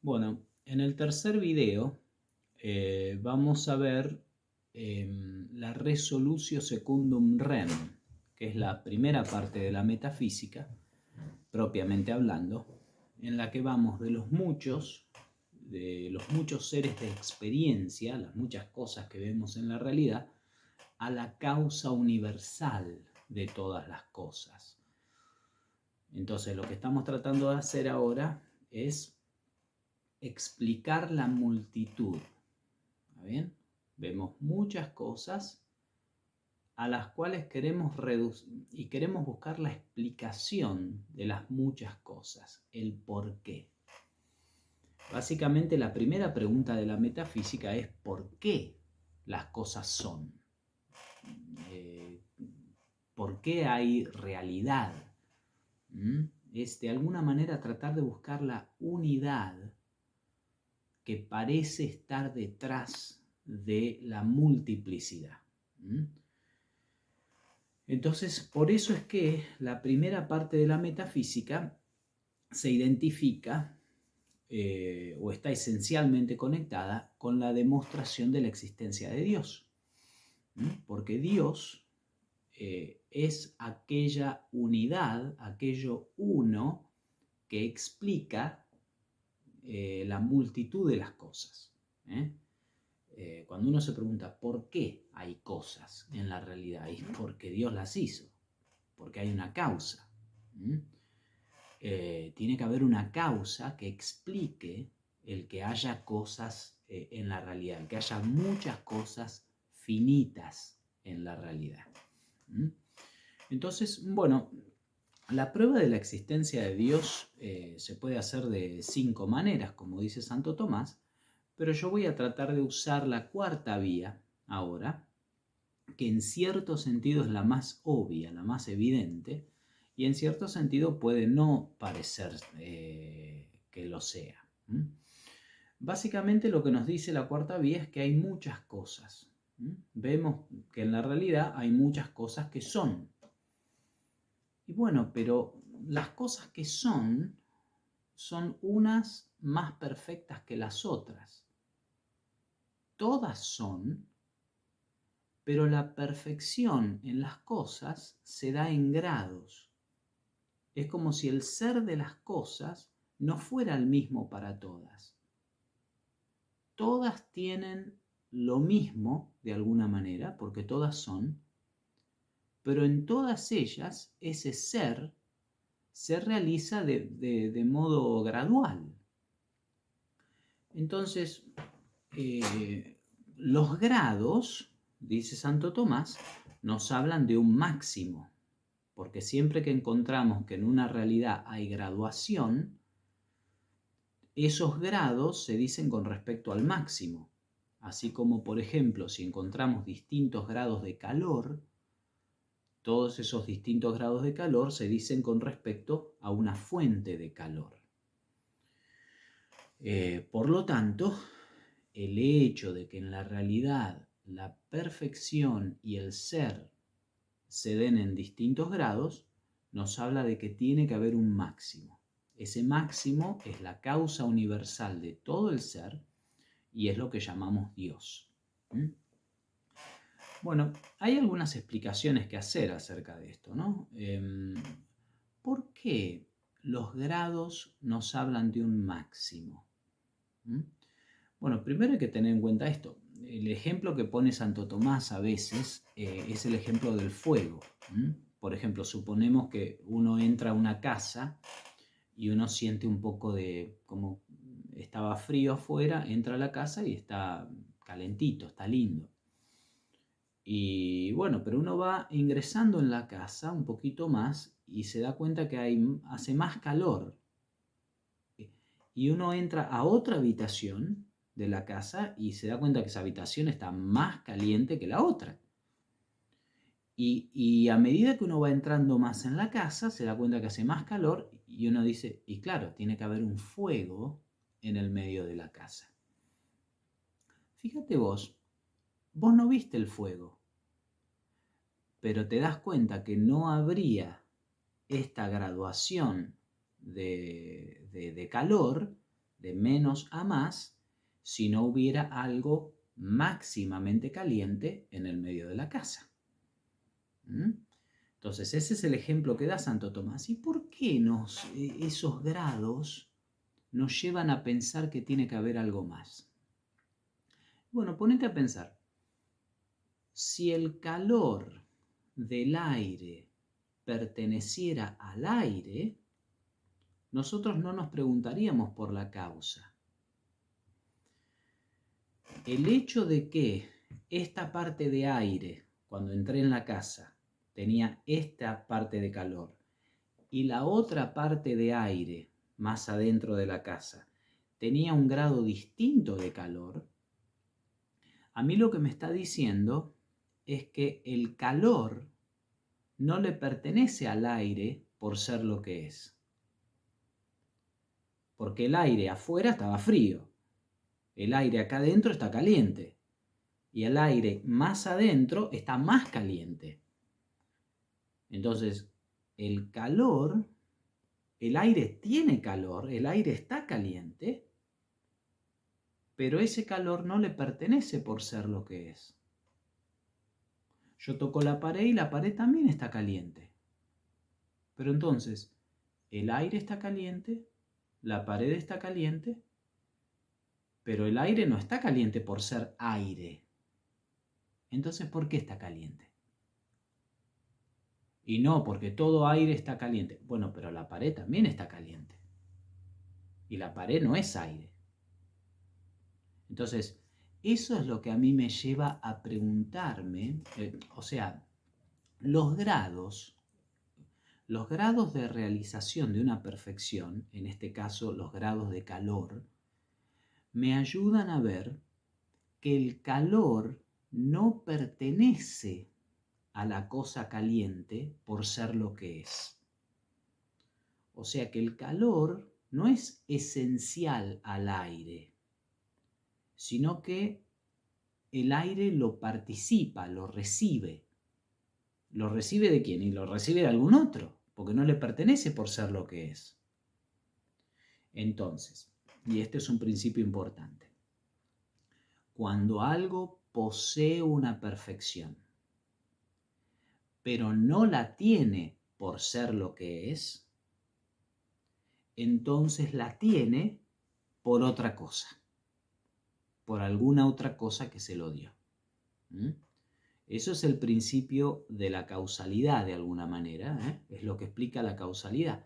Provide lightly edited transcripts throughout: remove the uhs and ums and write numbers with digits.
Bueno, en el tercer video vamos a ver la resolutio secundum rem, que es la primera parte de la metafísica, propiamente hablando, en la que vamos de los muchos seres de experiencia, las muchas cosas que vemos en la realidad, a la causa universal de todas las cosas. Entonces, lo que estamos tratando de hacer ahora es explicar la multitud. ¿Está bien? Vemos muchas cosas a las cuales queremos reducir y queremos buscar la explicación de las muchas cosas, el por qué. Básicamente la primera pregunta de la metafísica es ¿por qué las cosas son? ¿Por qué hay realidad? Es de alguna manera tratar de buscar la unidad que parece estar detrás de la multiplicidad. Entonces, por eso es que la primera parte de la metafísica se identifica o está esencialmente conectada con la demostración de la existencia de Dios. Porque Dios es aquella unidad, aquello uno que explica la multitud de las cosas. Cuando uno se pregunta por qué hay cosas en la realidad, es porque Dios las hizo, porque hay una causa. Tiene que haber una causa que explique el que haya cosas en la realidad, el que haya muchas cosas finitas en la realidad. Entonces, bueno, la prueba de la existencia de Dios se puede hacer de 5 maneras, como dice Santo Tomás, pero yo voy a tratar de usar la cuarta vía ahora, que en cierto sentido es la más obvia, la más evidente, y en cierto sentido puede no parecer que lo sea. Básicamente lo que nos dice la cuarta vía es que hay muchas cosas. Vemos que en la realidad hay muchas cosas que son. Y bueno, pero las cosas que son unas más perfectas que las otras. Todas son, pero la perfección en las cosas se da en grados. Es como si el ser de las cosas no fuera el mismo para todas. Todas tienen lo mismo de alguna manera, porque todas son, pero en todas ellas ese ser se realiza de modo gradual. Entonces, los grados, dice Santo Tomás, nos hablan de un máximo, porque siempre que encontramos que en una realidad hay graduación, esos grados se dicen con respecto al máximo. Así como, por ejemplo, si encontramos distintos grados de calor, todos esos distintos grados de calor se dicen con respecto a una fuente de calor. Por lo tanto, el hecho de que en la realidad la perfección y el ser se den en distintos grados, nos habla de que tiene que haber un máximo. Ese máximo es la causa universal de todo el ser y es lo que llamamos Dios. Bueno, hay algunas explicaciones que hacer acerca de esto, ¿no? ¿Por qué los grados nos hablan de un máximo? Bueno, primero hay que tener en cuenta esto. El ejemplo que pone Santo Tomás a veces es el ejemplo del fuego. Por ejemplo, suponemos que uno entra a una casa y uno siente un poco de, como estaba frío afuera, entra a la casa y está calentito, está lindo. Y bueno, pero uno va ingresando en la casa un poquito más y se da cuenta que hace más calor. Y uno entra a otra habitación de la casa y se da cuenta que esa habitación está más caliente que la otra. Y a medida que uno va entrando más en la casa, se da cuenta que hace más calor y uno dice, y claro, tiene que haber un fuego en el medio de la casa. Fíjate vos no viste el fuego, pero te das cuenta que no habría esta graduación de calor de menos a más si no hubiera algo máximamente caliente en el medio de la casa. ¿Mm? Entonces, ese es el ejemplo que da Santo Tomás. ¿Y por qué esos grados nos llevan a pensar que tiene que haber algo más? Bueno, ponete a pensar. Si el calor del aire perteneciera al aire, nosotros no nos preguntaríamos por la causa. El hecho de que esta parte de aire, cuando entré en la casa, tenía esta parte de calor y la otra parte de aire, más adentro de la casa, tenía un grado distinto de calor, a mí lo que me está diciendo es que el calor no le pertenece al aire por ser lo que es. Porque el aire afuera estaba frío, el aire acá adentro está caliente y el aire más adentro está más caliente. Entonces, el calor, el aire tiene calor, el aire está caliente, pero ese calor no le pertenece por ser lo que es. Yo toco la pared y la pared también está caliente. Pero entonces, el aire está caliente, la pared está caliente, pero el aire no está caliente por ser aire. Entonces, ¿por qué está caliente? Y no, porque todo aire está caliente. Bueno, pero la pared también está caliente. Y la pared no es aire. Entonces, eso es lo que a mí me lleva a preguntarme, los grados de realización de una perfección, en este caso los grados de calor, me ayudan a ver que el calor no pertenece a la cosa caliente por ser lo que es. O sea que el calor no es esencial al aire, sino que el aire lo participa, lo recibe. ¿Lo recibe de quién? Y lo recibe de algún otro, porque no le pertenece por ser lo que es. Entonces, y este es un principio importante, cuando algo posee una perfección, pero no la tiene por ser lo que es, entonces la tiene por otra cosa, por alguna otra cosa que se lo dio. ¿Mm? Eso es el principio de la causalidad de alguna manera, es lo que explica la causalidad.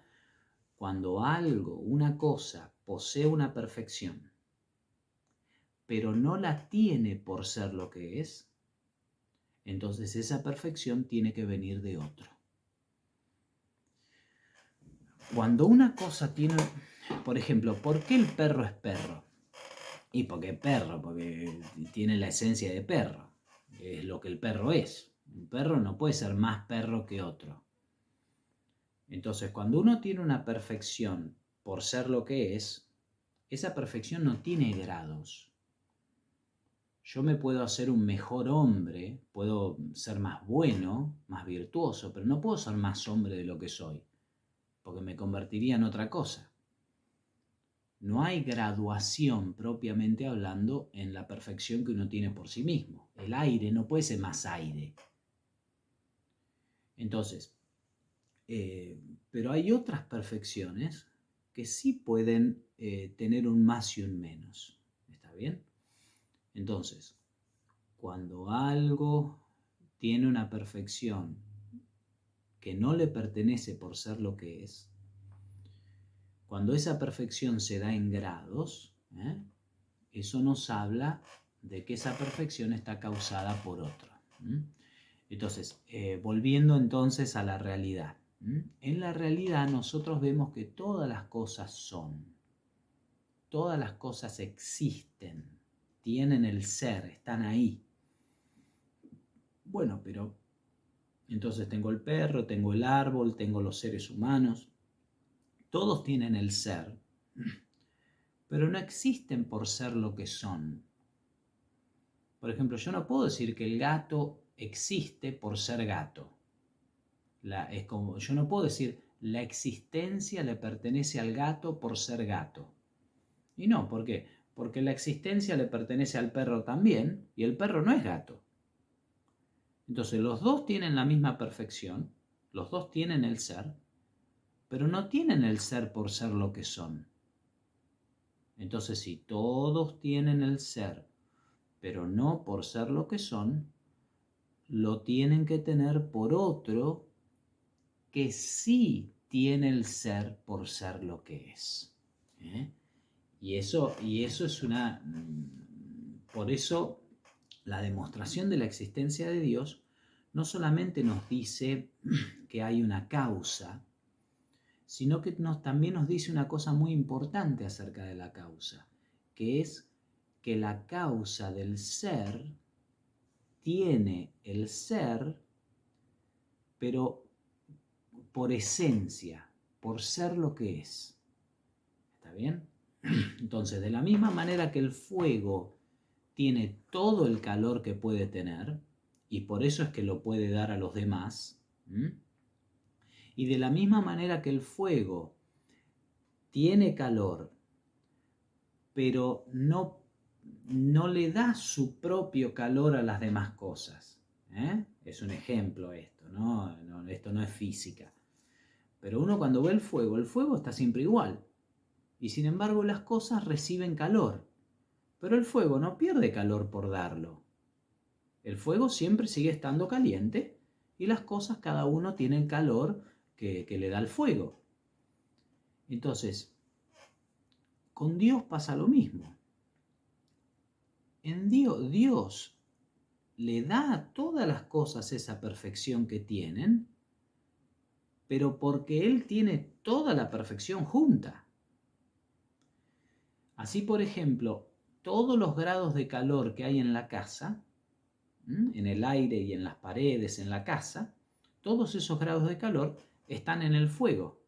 Cuando algo, una cosa, posee una perfección, pero no la tiene por ser lo que es, entonces esa perfección tiene que venir de otro. Cuando una cosa tiene, por ejemplo, ¿por qué el perro es perro? Y porque tiene la esencia de perro, es lo que el perro es. Un perro no puede ser más perro que otro. Entonces, cuando uno tiene una perfección por ser lo que es, esa perfección no tiene grados. Yo me puedo hacer un mejor hombre, puedo ser más bueno, más virtuoso, pero no puedo ser más hombre de lo que soy, porque me convertiría en otra cosa. No hay graduación propiamente hablando en la perfección que uno tiene por sí mismo. El aire no puede ser más aire. Entonces, pero hay otras perfecciones que sí pueden tener un más y un menos. ¿Está bien? Entonces, cuando algo tiene una perfección que no le pertenece por ser lo que es, cuando esa perfección se da en grados, eso nos habla de que esa perfección está causada por otro. Entonces, volviendo entonces a la realidad. En la realidad nosotros vemos que todas las cosas son, todas las cosas existen, tienen el ser, están ahí. Bueno, pero entonces tengo el perro, tengo el árbol, tengo los seres humanos, todos tienen el ser, pero no existen por ser lo que son. Por ejemplo, yo no puedo decir que el gato existe por ser gato. Yo no puedo decir la existencia le pertenece al gato por ser gato. Y no, ¿por qué? Porque la existencia le pertenece al perro también, y el perro no es gato. Entonces los dos tienen la misma perfección, los dos tienen el ser, pero no tienen el ser por ser lo que son. Entonces si todos tienen el ser, pero no por ser lo que son, lo tienen que tener por otro que sí tiene el ser por ser lo que es. Y eso es una... Por eso la demostración de la existencia de Dios no solamente nos dice que hay una causa, sino que también nos dice una cosa muy importante acerca de la causa, que es que la causa del ser tiene el ser, pero por esencia, por ser lo que es. ¿Está bien? Entonces, de la misma manera que el fuego tiene todo el calor que puede tener, y por eso es que lo puede dar a los demás, y de la misma manera que el fuego tiene calor, pero no le da su propio calor a las demás cosas. Es un ejemplo esto, ¿no? Esto no es física. Pero uno cuando ve el fuego está siempre igual. Y sin embargo las cosas reciben calor. Pero el fuego no pierde calor por darlo. El fuego siempre sigue estando caliente y las cosas cada uno tiene el calor que le da el fuego. Entonces, con Dios pasa lo mismo. En Dios le da a todas las cosas esa perfección que tienen, pero porque Él tiene toda la perfección junta. Así, por ejemplo, todos los grados de calor que hay en la casa, en el aire y en las paredes, en la casa, todos esos grados de calor están en el fuego.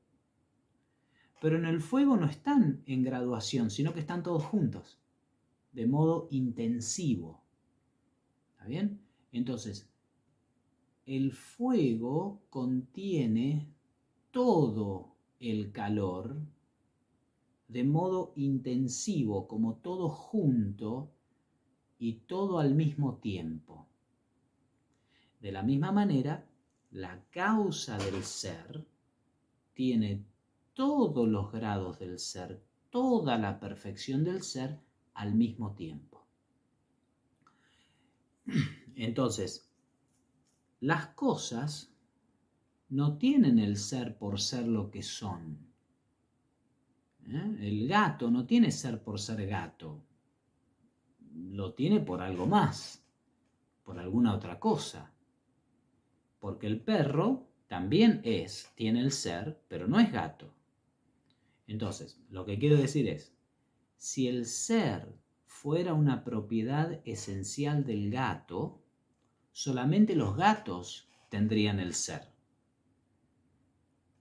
Pero en el fuego no están en graduación, sino que están todos juntos, de modo intensivo. ¿Está bien? Entonces, el fuego contiene todo el calor de modo intensivo, como todo junto y todo al mismo tiempo. De la misma manera, la causa del ser tiene todos los grados del ser, toda la perfección del ser al mismo tiempo. Entonces, las cosas no tienen el ser por ser lo que son. El gato no tiene ser por ser gato. Lo tiene por algo más, por alguna otra cosa. Porque el perro también tiene el ser, pero no es gato. Entonces, lo que quiero decir es, si el ser fuera una propiedad esencial del gato, solamente los gatos tendrían el ser.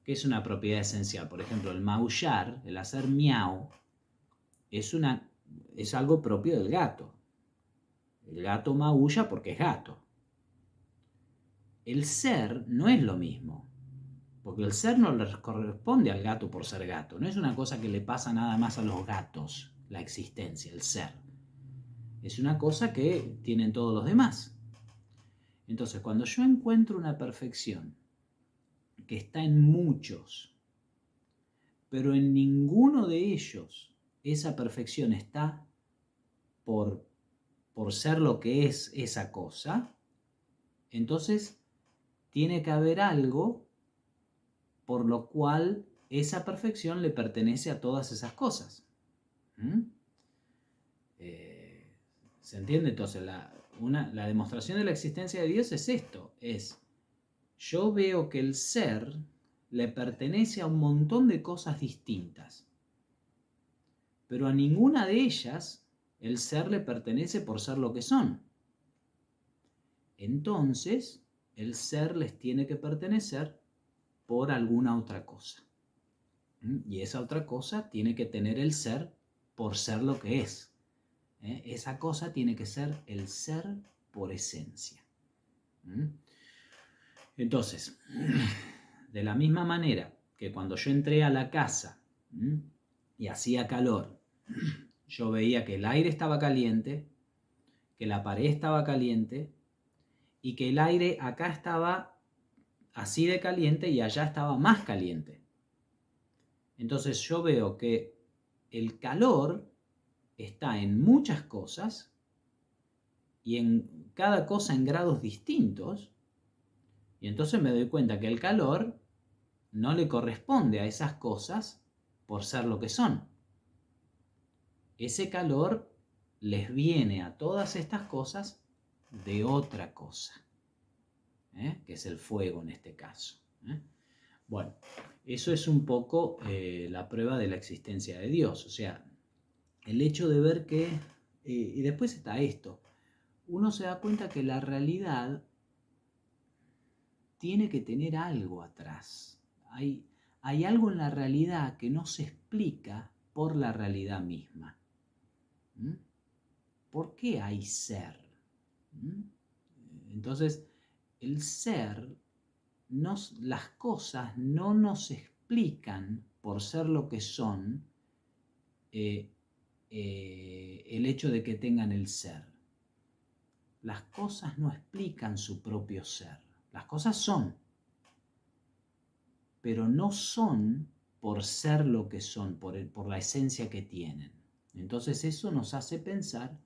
¿Qué es una propiedad esencial? Por ejemplo, el maullar, el hacer miau, es algo propio del gato. El gato maulla porque es gato. El ser no es lo mismo, porque el ser no le corresponde al gato por ser gato. No es una cosa que le pasa nada más a los gatos, la existencia, el ser. Es una cosa que tienen todos los demás. Entonces, cuando yo encuentro una perfección que está en muchos, pero en ninguno de ellos esa perfección está por ser lo que es esa cosa, entonces tiene que haber algo por lo cual esa perfección le pertenece a todas esas cosas. ¿Se entiende? Entonces, la demostración de la existencia de Dios es esto, yo veo que el ser le pertenece a un montón de cosas distintas, pero a ninguna de ellas el ser le pertenece por ser lo que son. Entonces, el ser les tiene que pertenecer por alguna otra cosa. Y esa otra cosa tiene que tener el ser por ser lo que es. Esa cosa tiene que ser el ser por esencia. Entonces, de la misma manera que cuando yo entré a la casa y hacía calor, yo veía que el aire estaba caliente, que la pared estaba caliente y que el aire acá estaba así de caliente y allá estaba más caliente. Entonces yo veo que el calor está en muchas cosas y en cada cosa en grados distintos, y entonces me doy cuenta que el calor no le corresponde a esas cosas por ser lo que son. Ese calor les viene a todas estas cosas de otra cosa, que es el fuego en este caso. Bueno, eso es un poco la prueba de la existencia de Dios. O sea, el hecho de ver que, y después está esto, uno se da cuenta que la realidad tiene que tener algo atrás. Hay algo en la realidad que no se explica por la realidad misma. ¿Por qué hay ser? Entonces, el ser, las cosas no nos explican por ser lo que son el hecho de que tengan el ser. Las cosas no explican su propio ser. Las cosas son, pero no son por ser lo que son, por la esencia que tienen. Entonces eso nos hace pensar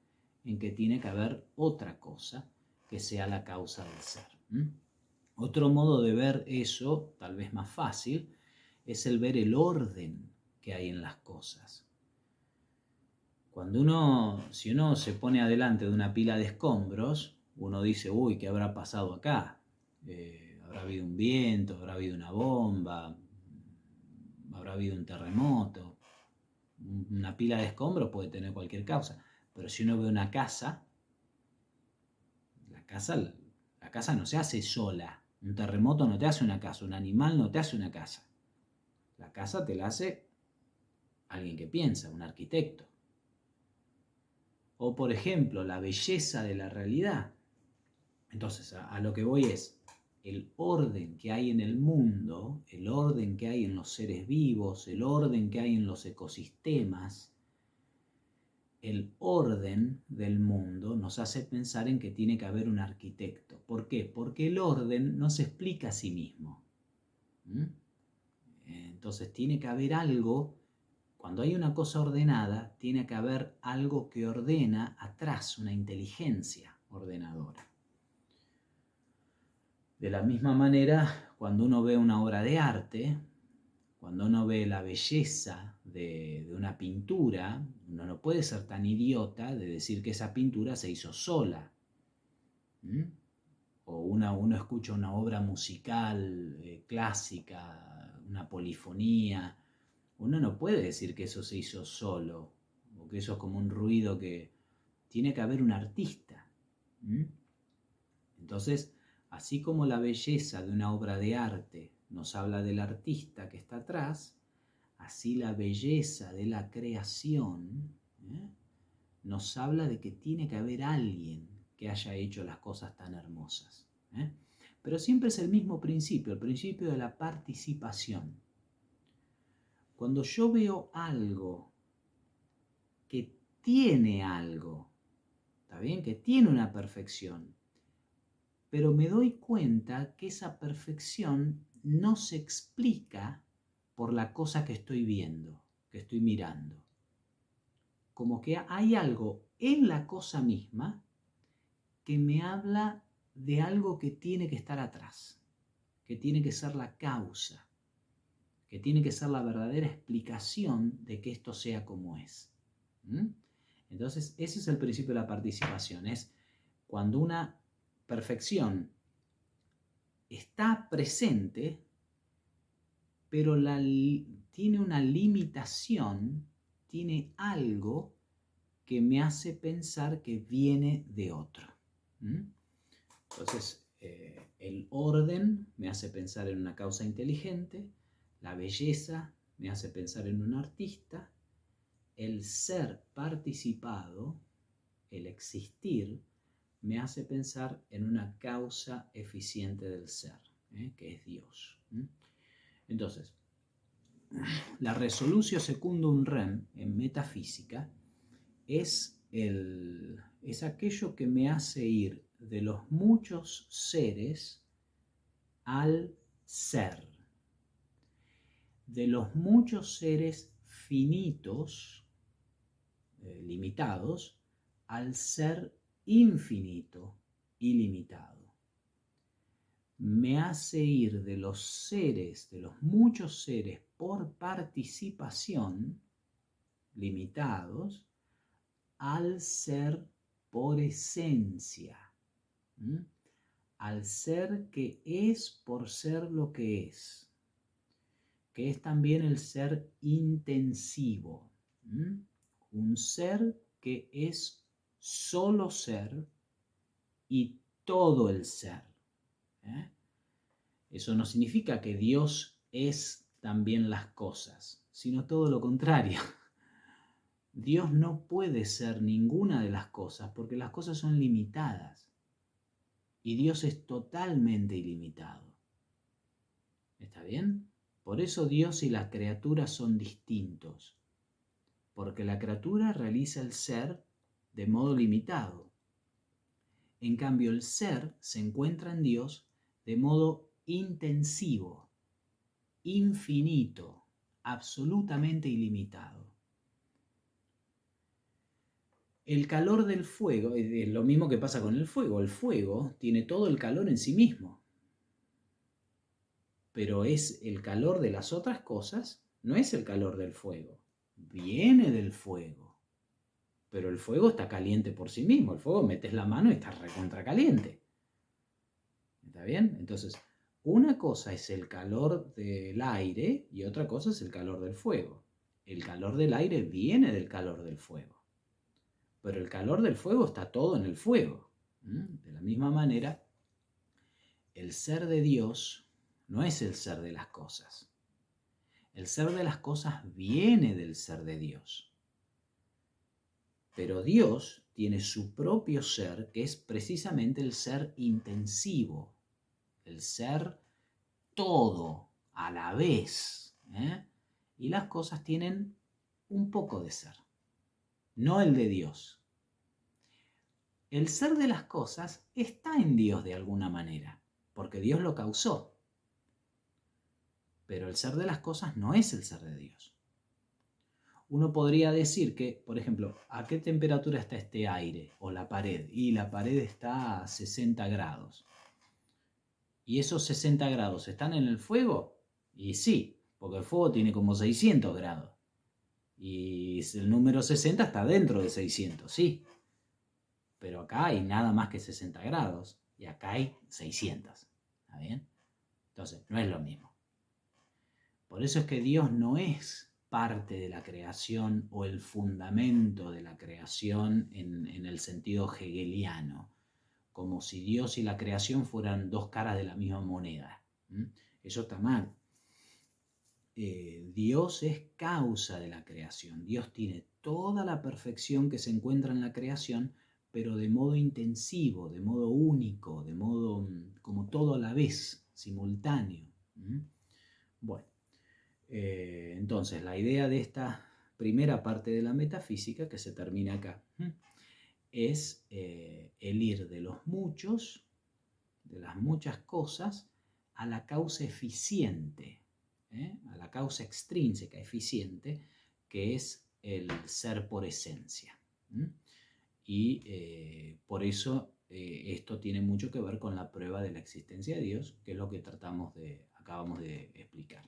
en que tiene que haber otra cosa que sea la causa del ser. Otro modo de ver eso, tal vez más fácil, es el ver el orden que hay en las cosas. Si uno se pone adelante de una pila de escombros, uno dice, uy, ¿qué habrá pasado acá? Habrá habido un viento, habrá habido una bomba, habrá habido un terremoto. Una pila de escombros puede tener cualquier causa, pero si uno ve una casa, la casa no se hace sola. Un terremoto no te hace una casa, un animal no te hace una casa. La casa te la hace alguien que piensa, un arquitecto. O por ejemplo, la belleza de la realidad. Entonces, a lo que voy es, el orden que hay en el mundo, el orden que hay en los seres vivos, el orden que hay en los ecosistemas, el orden del mundo nos hace pensar en que tiene que haber un arquitecto. ¿Por qué? Porque el orden no se explica a sí mismo. Entonces tiene que haber algo, cuando hay una cosa ordenada, tiene que haber algo que ordena atrás, una inteligencia ordenadora. De la misma manera, cuando uno ve una obra de arte, cuando uno ve la belleza de una pintura, uno no puede ser tan idiota de decir que esa pintura se hizo sola. O uno escucha una obra musical clásica, una polifonía. Uno no puede decir que eso se hizo solo, o que eso es como un ruido que... Tiene que haber un artista. Entonces, así como la belleza de una obra de arte nos habla del artista que está atrás, así la belleza de la creación nos habla de que tiene que haber alguien que haya hecho las cosas tan hermosas. Pero siempre es el mismo principio, el principio de la participación. Cuando yo veo algo que tiene algo, ¿está bien? Que tiene una perfección, pero me doy cuenta que esa perfección no se explica por la cosa que estoy viendo, que estoy mirando. Como que hay algo en la cosa misma que me habla de algo que tiene que estar atrás, que tiene que ser la causa, que tiene que ser la verdadera explicación de que esto sea como es. Entonces, ese es el principio de la participación, es cuando una perfección está presente, pero tiene una limitación, tiene algo que me hace pensar que viene de otro. Entonces, el orden me hace pensar en una causa inteligente, la belleza me hace pensar en un artista, el ser participado, el existir, me hace pensar en una causa eficiente del ser, que es Dios. Entonces, la resolutio secundum rem en metafísica es aquello que me hace ir de los muchos seres al ser, de los muchos seres finitos, limitados, al ser infinito, ilimitado. Me hace ir de los seres, de los muchos seres por participación, limitados, al ser por esencia, al ser que es por ser lo que es también el ser intensivo, un ser que es solo ser y todo el ser. Eso no significa que Dios es también las cosas, sino todo lo contrario. Dios no puede ser ninguna de las cosas porque las cosas son limitadas y Dios es totalmente ilimitado. ¿Está bien? Por eso Dios y la criatura son distintos, porque la criatura realiza el ser de modo limitado. En cambio, el ser se encuentra en Dios de modo intensivo, infinito, absolutamente ilimitado. El calor del fuego es lo mismo que pasa con el fuego. El fuego tiene todo el calor en sí mismo, pero es el calor de las otras cosas, no es el calor del fuego. Viene del fuego, pero el fuego está caliente por sí mismo. El fuego metes la mano y está recontra caliente. ¿Está bien? Entonces, una cosa es el calor del aire y otra cosa es el calor del fuego. El calor del aire viene del calor del fuego, pero el calor del fuego está todo en el fuego. De la misma manera, el ser de Dios no es el ser de las cosas. El ser de las cosas viene del ser de Dios. Pero Dios tiene su propio ser, que es precisamente el ser intensivo, el ser todo a la vez. Y las cosas tienen un poco de ser, no el de Dios. El ser de las cosas está en Dios de alguna manera, porque Dios lo causó. Pero el ser de las cosas no es el ser de Dios. Uno podría decir que, por ejemplo, ¿a qué temperatura está este aire o la pared? Y la pared está a 60 grados. ¿Y esos 60 grados están en el fuego? Y sí, porque el fuego tiene como 600 grados. Y el número 60 está dentro de 600, sí. Pero acá hay nada más que 60 grados y acá hay 600. ¿Está bien? Entonces, no es lo mismo. Por eso es que Dios no es parte de la creación o el fundamento de la creación en el sentido hegeliano, como si Dios y la creación fueran dos caras de la misma moneda. Eso está mal. Dios es causa de la creación. Dios tiene toda la perfección que se encuentra en la creación, pero de modo intensivo, de modo único, de modo como todo a la vez, simultáneo. Bueno, entonces la idea de esta primera parte de la metafísica, que se termina acá, es el ir de los muchos, de las muchas cosas, a la causa eficiente, a la causa extrínseca eficiente, que es el ser por esencia. Y por eso esto tiene mucho que ver con la prueba de la existencia de Dios, que es lo que acabamos de explicar.